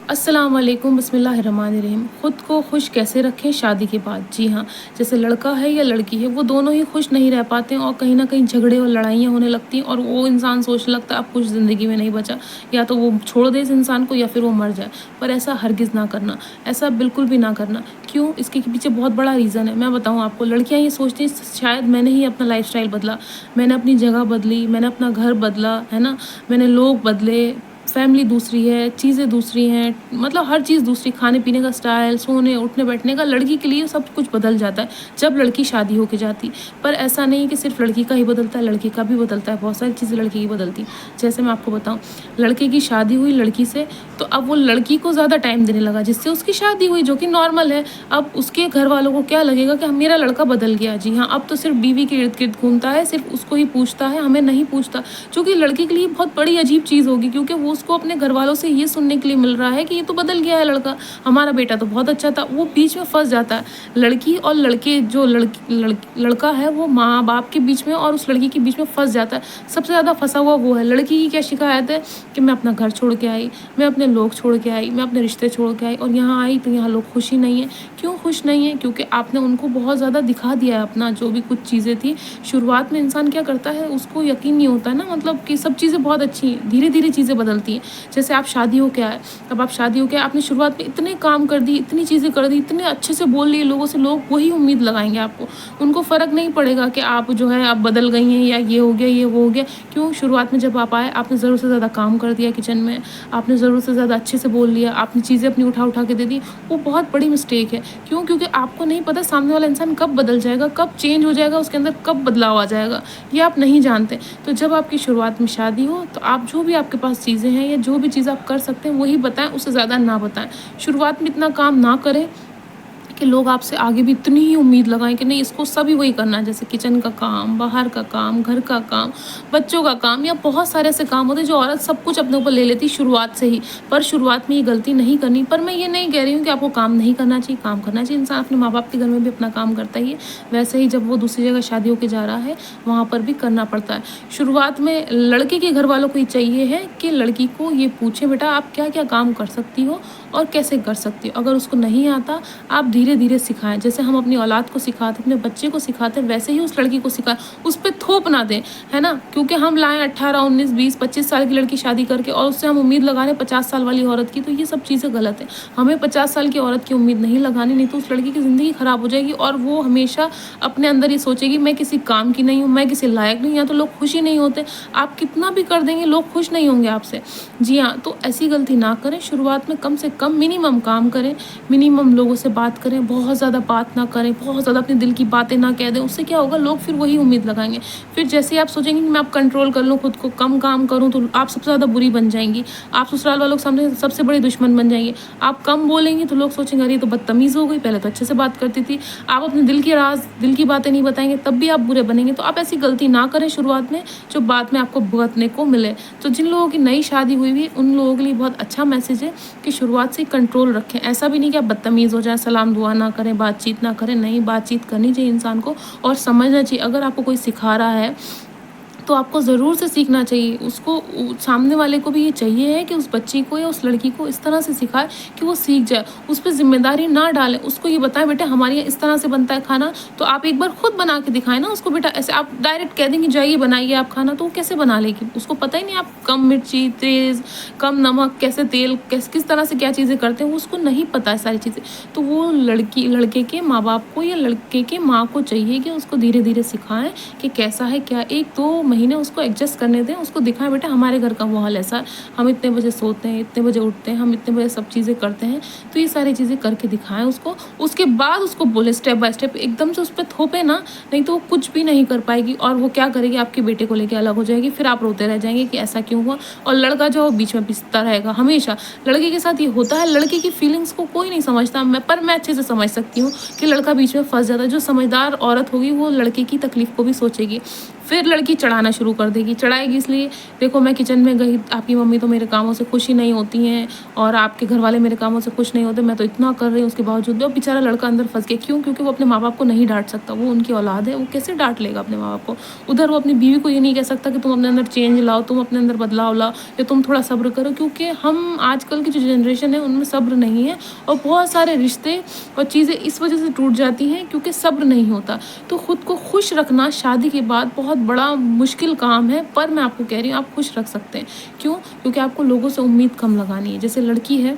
अस्सलाम वालेकुम बिस्मिल्लाहिर्रहमानिर्रहीम। ख़ुद को खुश कैसे रखें शादी के बाद? जी हाँ, जैसे लड़का है या लड़की है, वो दोनों ही खुश नहीं रह पाते हैं और कहीं न कहीं झगड़े और लड़ाइयाँ होने लगती हैं और वो इंसान सोचने लगता है अब कुछ ज़िंदगी में नहीं बचा, या तो वो छोड़ दे इस इंसान को या फिर वो मर जाए। पर ऐसा हरगिज़ ना करना, ऐसा बिल्कुल भी ना करना। क्यों? इसके पीछे बहुत बड़ा रीज़न है। मैं बताऊँ आपको, लड़कियाँ ये सोचती हैं शायद मैंने ही अपना लाइफ़स्टाइल बदला, मैंने अपनी जगह बदली, मैंने अपना घर बदला, है ना? मैंने लोग बदले, फैमिली दूसरी है, चीज़ें दूसरी हैं, मतलब हर चीज़ दूसरी, खाने-पीने का स्टाइल, सोने, उठने-बैठने का, लड़की के लिए सब कुछ बदल जाता है, जब लड़की शादी होके जाती। पर ऐसा नहीं है कि सिर्फ़ लड़की का ही बदलता है, लड़के का भी बदलता है, बहुत सारी चीज़ें लड़की की बदलती। जैसे मैं आपको बताऊँ, लड़के की शादी हुई लड़की से, तो अब वो लड़की को ज़्यादा टाइम देने लगा, जिससे उसकी शादी हुई, जो कि नॉर्मल है। अब उसके घरवालों को क्या लगेगा कि मेरा लड़का बदल गया। जी हाँ, अब तो सिर्फ़ बीवी के इर्द-गिर्द घूमता है, सिर्फ़ उसको ही पूछता है, हमें नहीं पूछता। जो कि लड़की के लिए बहुत बड़ी अजीब चीज़ होगी, क्योंकि वो उसको अपने घरवालों से ये सुनने के लिए मिल रहा है कि ये तो बदल गया है लड़का, हमारा बेटा तो बहुत अच्छा था। वो बीच में फँस जाता है। लड़की और लड़के जो लड़का है वो माँ-बाप के बीच में और उस लड़की के बीच में फँस जाता है। सबसे ज़्यादा फँसा हुआ वो है। लड़की की क्या शिकायत है कि मैं अपना घर छोड़ के आई, मैं अपने लोग छोड़ के आई, मैं अपने रिश्ते छोड़ के आई और यहाँ आई तो यहाँ लोग खुश ही नहीं हैं। क्यों खुश नहीं हैं? क्योंकि आपने उनको बहुत ज़्यादा दिखा दिया है अपना, जो भी कुछ चीज़ें थी। शुरुआत में इंसान क्या करता है, उसको यकीन नहीं होता है ना, मतलब कि सब चीज़ें बहुत अच्छी हैं, धीरे-धीरे चीज़ें बदलती हैं। जैसे आप शादी हो के आए, अब आप शादी हो के आए, आपने शुरुआत में इतने काम कर दिए, इतनी चीज़ें कर दी, इतने अच्छे से बोल लिए लोगों से, लोग वही उम्मीद लगाएँगे आपको। उनको फ़र्क नहीं पड़ेगा कि आप जो है आप बदल गई हैं या ये हो गया, ये वो हो गया। क्यों? शुरुआत में जब आप आए, आपने ज़रूरत से ज़्यादा काम कर दिया किचन में, आपने ज़रूरत से ज़्यादा अच्छे से बोल लिया, आपने चीज़ें अपनी उठा-उठा के दे दी। वो बहुत बड़ी मिस्टेक है। क्यों? क्योंकि आपको नहीं पता सामने वाला इंसान कब बदल जाएगा, कब चेंज हो जाएगा, उसके अंदर कब बदलाव आ जाएगा, ये आप नहीं जानते। तो जब आपकी शुरुआत में शादी हो, तो आप जो भी आपके पास चीज़ें हैं या जो भी चीज़ आप कर सकते हैं वही बताएँ, उससे ज़्यादा ना बताएँ। शुरुआत में इतना काम ना करें कि लोग आपसे आगे भी इतनी ही उम्मीद लगाएँ कि नहीं, इसको सभी वही करना है। जैसे किचन का काम, बाहर का काम, घर का काम, बच्चों का काम, या बहुत सारे ऐसे काम होते हैं जो औरत सब कुछ अपने ऊपर ले लेती है शुरुआत से ही। पर शुरुआत में ये गलती नहीं करनी। पर मैं ये नहीं कह रही हूँ कि आपको काम नहीं करना चाहिए, काम करना चाहिए। इंसान अपने माँ-बाप के घर में भी अपना काम करता ही है। वैसे ही जब वो दूसरी जगह शादी होके जा रहा है, वहाँ पर भी करना पड़ता है। शुरुआत में लड़के के घर वालों को ये चाहिए है कि लड़की को ये पूछें, बेटा आप क्या-क्या काम कर सकती हो और कैसे कर सकती हो? अगर उसको नहीं आता, आप धीरे-धीरे सिखाएँ। जैसे हम अपनी औलाद को सिखाते हैं, अपने बच्चे को सिखाते हैं, वैसे ही उस लड़की को सिखाएँ। उस पे थोप ना दें, है ना? क्योंकि हम लाएँ 18, 19, 20, 25 साल की लड़की शादी करके और उससे हम उम्मीद लगा रहे हैं 50 साल वाली औरत की, तो ये सब चीज़ें गलत हैं। हमें 50 साल की औरत की उम्मीद नहीं लगानी, नहीं तो उस लड़की की ज़िंदगी खराब हो जाएगी और वो हमेशा अपने अंदर ये सोचेगी मैं किसी काम की नहीं हूँ, मैं किसी लायक नहीं हूँ, या तो लोग खुश ही नहीं होते। आप कितना भी कर देंगे, लोग खुश नहीं होंगे आपसे। जी हाँ, तो ऐसी गलती ना करें। शुरुआत में कम से कम मिनिमम काम करें, मिनिमम लोगों से बात करें, बहुत ज़्यादा बात ना करें, बहुत ज़्यादा अपने दिल की बातें ना कह दें। उससे क्या होगा, लोग फिर वही उम्मीद लगाएँगे। फिर जैसे ही आप सोचेंगे कि मैं अब कंट्रोल कर लूँ खुद को, कम काम करूँ, तो आप सबसे ज़्यादा बुरी बन जाएँगी। आप ससुराल वालों के सामने सबसे बड़ी दुश्मन बन जाएँगी। आप कम बोलेंगी तो लोग सोचेंगे अरे ये तो बदतमीज़ हो गई, पहले तो अच्छे से बात करती थी। आप अपने दिल की राज़, दिल की बातें नहीं बताएँगे, तब भी आप बुरे बनेंगे। तो आप ऐसी गलती ना करें शुरुआत में, जो बाद में आपको भुगतने को मिले। तो जिन लोगों की नई शादी हुई हुई, उन लोगों के लिए बहुत अच्छा मैसेज है कि शुरुआत से ही कंट्रोल रखें। ऐसा भी नहीं कि आप बदतमीज़ हो जाएँ, सलाम दुआ ना करें, बातचीत ना करें, नहीं, बातचीत करनी चाहिए इंसान को और समझना चाहिए। अगर आपको कोई सिखा रहा है, तो आपको ज़रूर से सीखना चाहिए। उसको सामने वाले को भी ये चाहिए है कि उस बच्ची को या उस लड़की को इस तरह से सिखाए कि वो सीख जाए। उस पे ज़िम्मेदारी ना डालें। उसको ये बताएँ बेटा हमारे यहाँ इस तरह से बनता है खाना, तो आप एक बार खुद बना के दिखाएँ ना उसको। बेटा ऐसे आप डायरेक्ट कह देंगे जाइए बनाइए आप खाना, तो वो कैसे बना लेगी? उसको पता ही नहीं आप कम मिर्ची, तेज़, कम नमक, कैसे तेल, किस तरह से क्या चीज़ें करते हैं, वो उसको नहीं पता है सारी चीज़ें। तो वो लड़के के माँ-बाप को या लड़के के माँ को चाहिए कि उसको धीरे-धीरे सिखाएँ कि कैसा है क्या। 1-2 महीने उसको एडजस्ट करने दें, उसको दिखाएँ बेटा हमारे घर का माहौल ऐसा है, हम इतने बजे सोते हैं, इतने बजे उठते हैं, हम इतने बजे सब चीज़ें करते हैं। तो ये सारी चीज़ें करके दिखाएँ उसको। उसके बाद उसको बोलें स्टेप बाय स्टेप, एकदम से उस पे थोपे ना, नहीं तो वो कुछ भी नहीं कर पाएगी और वो क्या करेगी, आपके बेटे को लेके अलग हो जाएगी। फिर आप रोते रह जाएँगे कि ऐसा क्यों हुआ, और लड़का जो है वो बीच में पिसता रहेगा हमेशा। लड़के के साथ ये होता है, लड़के की फीलिंग्स को कोई नहीं समझता। मैं अच्छे से समझ सकती हूँ कि लड़का बीच में फँस जाता है। जो समझदार औरत होगी वो लड़के की तकलीफ़ को भी सोचेगी। फिर लड़की चढ़ाना शुरू कर देगी। चढ़ाएगी इसलिए, देखो मैं किचन में गई, आपकी मम्मी तो मेरे कामों से खुश ही नहीं होती हैं और आपके घर वाले मेरे कामों से खुश नहीं होते, मैं तो इतना कर रही हूँ उसके बावजूद भी। और बेचारा लड़का अंदर फंस गया। क्यों? क्योंकि वो अपने माँ बाप को नहीं डांट सकता, वो उनकी औलाद है, वो कैसे डांट लेगा अपने माँ बाप को। उधर वो अपनी बीवी को ये नहीं कह सकता कि तुम अपने अंदर चेंज लाओ, तुम अपने अंदर बदलाव लाओ, या तुम थोड़ा सब्र करो, क्योंकि हम आजकल की जो जनरेशन है उनमें सब्र नहीं है। और बहुत सारे रिश्ते और चीज़ें इस वजह से टूट जाती हैं क्योंकि सब्र नहीं होता। तो खुद को खुश रखना शादी के बाद बहुत बड़ा मुश्किल काम है, पर मैं आपको कह रही हूँ आप खुश रख सकते हैं। क्यों? क्योंकि आपको लोगों से उम्मीद कम लगानी है। जैसे लड़की है,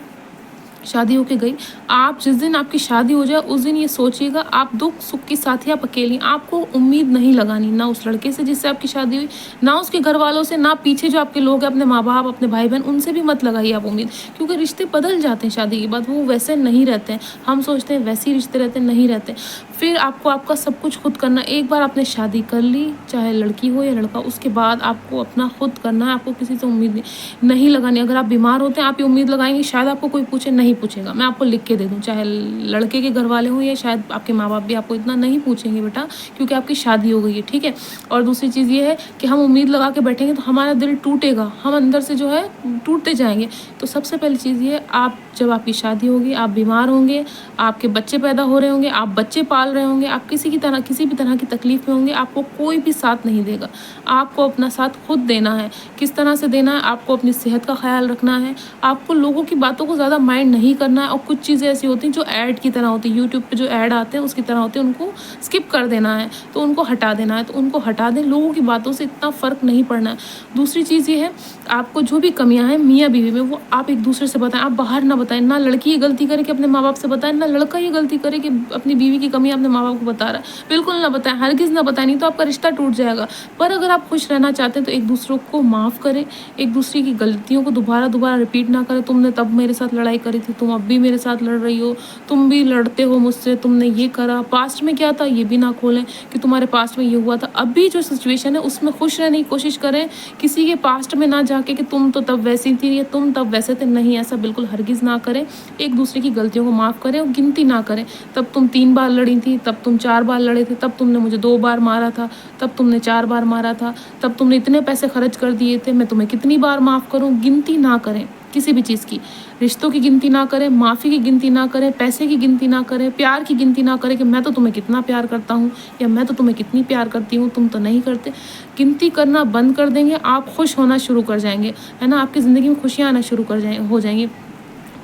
शादी होके गई, आप जिस दिन आपकी शादी हो जाए उस दिन ये सोचिएगा आप दुख सुख के साथ ही आप अकेली। आपको उम्मीद नहीं लगानी, ना उस लड़के से जिससे आपकी शादी हुई, ना उसके घर वालों से, ना पीछे जो आपके लोग हैं, अपने माँ बाप, अपने भाई बहन, उनसे भी मत लगाइए आप उम्मीद। क्योंकि रिश्ते बदल जाते हैं शादी के बाद, वो वैसे नहीं रहते हैं। हम सोचते हैं वैसे ही रिश्ते रहते हैं, नहीं रहते। फिर आपको आपका सब कुछ खुद करना। एक बार आपने शादी कर ली, चाहे लड़की हो या लड़का, उसके बाद आपको अपना खुद करना है। आपको किसी से उम्मीद नहीं लगानी। अगर आप बीमार होते हैं, आप ये उम्मीद लगाएंगे शायद आपको कोई पूछे, नहीं पूछेगा। मैं आपको लिख के दे दूँ, चाहे लड़के के घर वाले हों या शायद आपके माँ बाप भी आपको इतना नहीं पूछेंगे बेटा, क्योंकि आपकी शादी हो गई है, ठीक है। और दूसरी चीज़ ये है कि हम उम्मीद लगा के बैठेंगे तो हमारा दिल टूटेगा, हम अंदर से जो है टूटते जाएंगे। तो सबसे पहली चीज़ ये, आप जब आपकी शादी होगी, आप बीमार होंगे, आपके बच्चे पैदा हो रहे होंगे, आप बच्चे पाल रहे होंगे, आप किसी भी तरह की तकलीफ में होंगे, आपको कोई भी साथ नहीं देगा। आपको अपना साथ खुद देना है। किस तरह से देना है? आपको अपनी सेहत का ख्याल रखना है, आपको लोगों की बातों को ज़्यादा माइंड नहीं करना है। और कुछ चीज़ें ऐसी होती हैं जो ऐड की तरह होती है, यूट्यूब पे जो ऐड आते हैं उसकी तरह होते हैं, उनको स्किप कर देना है, तो उनको हटा देना है, तो उनको हटा दें। लोगों की बातों से इतना फ़र्क नहीं पड़ना है। दूसरी चीज़ ये है, आपको जो भी कमियां हैं मियाँ बीवी में, वो आप एक दूसरे से बताएं, आप बाहर ना बताएं। ना लड़की ये गलती करे कि अपने माँ बाप से बताएं, ना लड़का ये गलती करे कि अपनी बीवी की कमियां अपने माँ बाप को बता रहा है। बिल्कुल ना बताएं, हरगिज़ ना बताएं, नहीं तो आपका रिश्ता टूट जाएगा। पर अगर आप खुश रहना चाहते हैं तो एक दूसरे को माफ़ करें, एक दूसरे की गलतियों को दोबारा रिपीट ना करें। तुमने तब मेरे साथ लड़ाई करी थी, तुम अब भी मेरे साथ लड़ रही हो, तुम भी लड़ते हो मुझसे, तुमने ये करा, पास्ट में क्या था ये भी ना खोलें कि तुम्हारे पास्ट में ये हुआ था। अभी जो सिचुएशन है उसमें खुश रहने की कोशिश करें, किसी के पास्ट में ना जाके कि तुम तो तब वैसी थी या तुम तब वैसे थे। नहीं, ऐसा बिल्कुल हरगिज़ ना करें। एक दूसरे की गलतियों को माफ़ करें और गिनती ना करें, तब तुम 3 बार लड़ी थी, तब तुम 4 बार लड़े थे, तब तुमने मुझे 2 बार मारा था, तब तुमने 4 बार मारा था, तब तुमने इतने पैसे खर्च कर दिए थे, मैं तुम्हें कितनी बार माफ़ करूं। गिनती ना करें किसी भी चीज़ की, रिश्तों की गिनती ना करें, माफ़ी की गिनती ना करें, पैसे की गिनती ना करें, प्यार की गिनती ना करें कि मैं तो तुम्हें कितना प्यार करता हूँ या मैं तो तुम्हें कितनी प्यार करती हूँ, तुम तो नहीं करते। गिनती करना बंद कर देंगे, आप खुश होना शुरू कर जाएंगे, है ना। आपकी ज़िंदगी में खुशियाँ आना शुरू हो जाएंगी।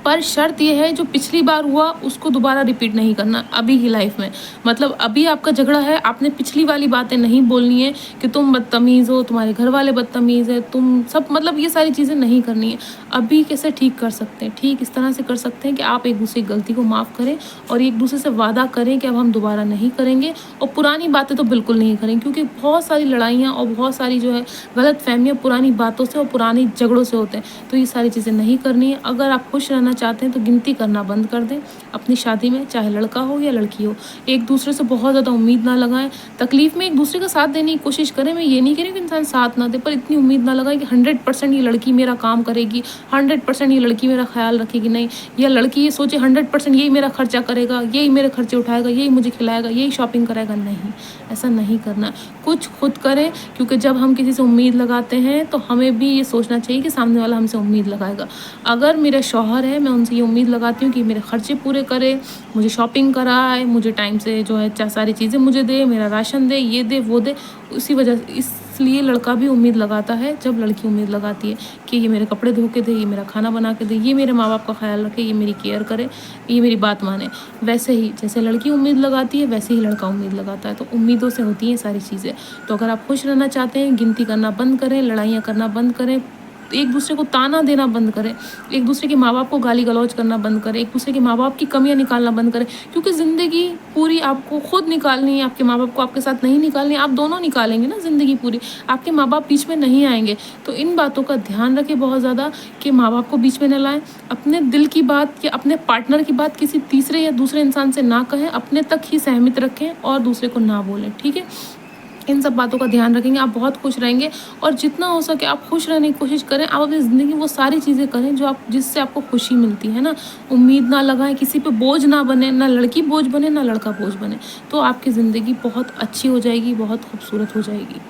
पर शर्त यह है, जो पिछली बार हुआ उसको दोबारा रिपीट नहीं करना अभी की लाइफ में। मतलब अभी आपका झगड़ा है, आपने पिछली वाली बातें नहीं बोलनी है कि तुम बदतमीज़ हो, तुम्हारे घर वाले बदतमीज़ है, तुम सब, मतलब ये सारी चीज़ें नहीं करनी है। अभी कैसे ठीक कर सकते हैं? ठीक इस तरह से कर सकते हैं कि आप एक दूसरे की गलती को माफ़ करें और एक दूसरे से वादा करें कि अब हम दोबारा नहीं करेंगे। और पुरानी बातें तो बिल्कुल नहीं करेंगे, क्योंकि बहुत सारी लड़ाइयाँ और बहुत सारी जो है गलतफहमियाँ पुरानी बातों से और पुरानी झगड़ों से होते हैं। तो ये सारी चीज़ें नहीं करनी है। अगर आप खुश रहना चाहते हैं तो गिनती करना बंद कर दें अपनी शादी में, चाहे लड़का हो या लड़की हो। एक दूसरे से बहुत ज़्यादा उम्मीद ना लगाएं। तकलीफ में एक दूसरे का साथ देने की कोशिश करें। मैं ये नहीं कह रही कि इंसान साथ ना दे, पर इतनी उम्मीद ना लगाए कि 100% ये लड़की मेरा काम करेगी, 100% ये लड़की मेरा ख्याल रखेगी। नहीं, या लड़की ये सोचे 100% यही मेरा खर्चा करेगा, यही मेरे खर्चे उठाएगा, यही मुझे खिलाएगा, यही शॉपिंग करेगा। नहीं, ऐसा नहीं करना। कुछ खुद करें, क्योंकि जब हम किसी से उम्मीद लगाते हैं तो हमें भी ये सोचना चाहिए कि सामने वाला हमसे उम्मीद लगाएगा। अगर मेरा शौहर है, मैं उनसे ये उम्मीद लगाती हूँ कि मेरे खर्चे पूरे करे, मुझे शॉपिंग कराए, मुझे टाइम से जो है सारी चीज़ें मुझे दे, मेरा राशन दे, ये दे वो दे। उसी वजह से इसलिए लड़का भी उम्मीद लगाता है जब लड़की उम्मीद लगाती है कि ये मेरे कपड़े धो के दे, ये मेरा खाना बना के दे, ये मेरे माँ बाप का ख्याल रखे, ये मेरी केयर करे, ये मेरी बात माने। वैसे ही जैसे लड़की उम्मीद लगाती है वैसे ही लड़का उम्मीद लगाता है। तो उम्मीदों से होती हैं सारी चीज़ें। तो अगर आप खुश रहना चाहते हैं, गिनती करना बंद करें, लड़ाइयाँ करना बंद करें, एक दूसरे को ताना देना बंद करें, एक दूसरे के माँ बाप को गाली गलौज करना बंद करें, एक दूसरे के माँ बाप की कमियां निकालना बंद करें। क्योंकि ज़िंदगी पूरी आपको खुद निकालनी है, आपके माँ बाप को आपके साथ नहीं निकालनी है। आप दोनों निकालेंगे ना ज़िंदगी पूरी, आपके माँ बाप बीच में नहीं आएंगे। तो इन बातों का ध्यान रखें बहुत ज़्यादा कि माँ बाप को बीच में न लाएं। अपने दिल की बात या अपने पार्टनर की बात किसी तीसरे या दूसरे इंसान से ना कहें, अपने तक ही सीमित रखें और दूसरे को ना बोलें, ठीक है। इन सब बातों का ध्यान रखेंगे, आप बहुत खुश रहेंगे। और जितना हो सके आप खुश रहने की कोशिश करें। आप अपनी ज़िंदगी वो सारी चीज़ें करें जो आप जिससे आपको खुशी मिलती है ना। उम्मीद ना लगाएं, किसी पे बोझ ना बने, ना लड़की बोझ बने ना लड़का बोझ बने। तो आपकी ज़िंदगी बहुत अच्छी हो जाएगी, बहुत खूबसूरत हो जाएगी।